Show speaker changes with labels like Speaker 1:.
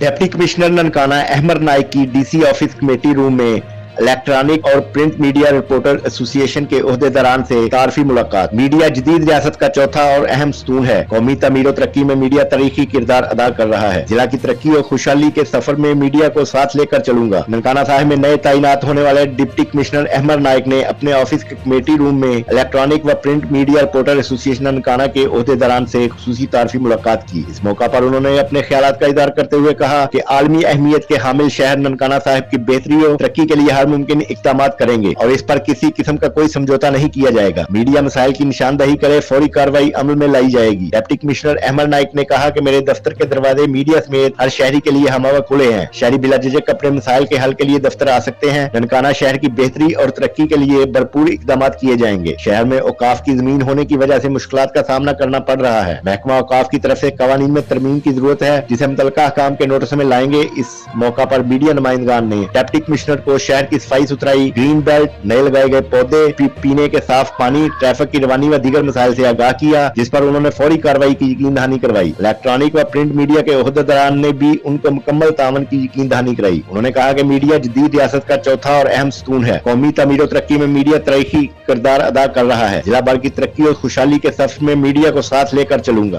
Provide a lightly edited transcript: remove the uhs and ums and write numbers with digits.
Speaker 1: Deputy commissioner Nankana Ahmad Naik की DC office committee room में electronic और प्रिंट मीडिया रिपोर्टर एसोसिएशन के ओहदेदारान से तारफी मुलाकात। मीडिया जदीद रियासत का चौथा और अहम स्तून है। कौमी तमीर और तरक्की में मीडिया तारीखी किरदार अदा कर रहा है। जिला की तरक्की और खुशहाली के सफर में मीडिया को साथ लेकर चलूंगा। ननकाना साहिब में नए तैनात होने वाले डिप्टी कमिश्नर अहमद नाइक ने अपने ऑफिस के कमेटी रूम में इलेक्ट्रॉनिक व print media reporter association Nankana के ओहदेदारान से खुसूसी तारफी मुलाकात की। इस मौका पर उन्होंने अपने ख्यालात का इज़हार करते हुए कहा कि आलमी अहमियत के हामिल शहर ननकाना साहिब की बेहतरी और तरक्की के लिए मुमकिन इक़दाम करेंगे और इस पर किसी किस्म का कोई समझौता नहीं किया जाएगा। मीडिया मसाइल की निशानदही करे, फौरी कार्रवाई अमल में लाई जाएगी। डिप्टी कमिश्नर अहमद नाइक ने कहा कि मेरे दफ्तर के दरवाजे मीडिया समेत हर शहरी के लिए हमारा खुले हैं। शहरी बिला झिझक अपने मसाइल के हल के लिए दफ्तर आ सकते हैं। ननकाना शहर की बेहतरी और तरक्की के लिए भरपूर इक़दाम किए जाएंगे। शहर में औकाफ की जमीन होने की वजह से मुश्किलात का सामना करना पड़ रहा है। महकमा औकाफ की तरफ से कवानीन में तरमीम की जरूरत है, जिसे मुतल्लिका अहकाम के नोटिस में लाएंगे। इस मौका पर मीडिया नुमाइंदगान ने डिप्टी कमिश्नर को शहर की सफाई सुथराई, ग्रीन बेल्ट, नए लगाए गए पौधे, पीने के साफ पानी, ट्रैफिक की रवानी व दीगर मसाइल से आगाह किया, जिस पर उन्होंने फौरी कार्रवाई की यकीन दहानी करवाई। इलेक्ट्रॉनिक व प्रिंट मीडिया के ओहदेदारान ने भी उनको मुकम्मल तावन की यकीन दहानी कराई। उन्होंने कहा कि मीडिया जदीद रियासत का चौथा और अहम स्तून है। कौमी तमीर और तरक्की में मीडिया तारीखी किरदार अदा कर रहा है। जिला भर की तरक्की और खुशहाली के सफर में मीडिया को साथ लेकर चलूंगा।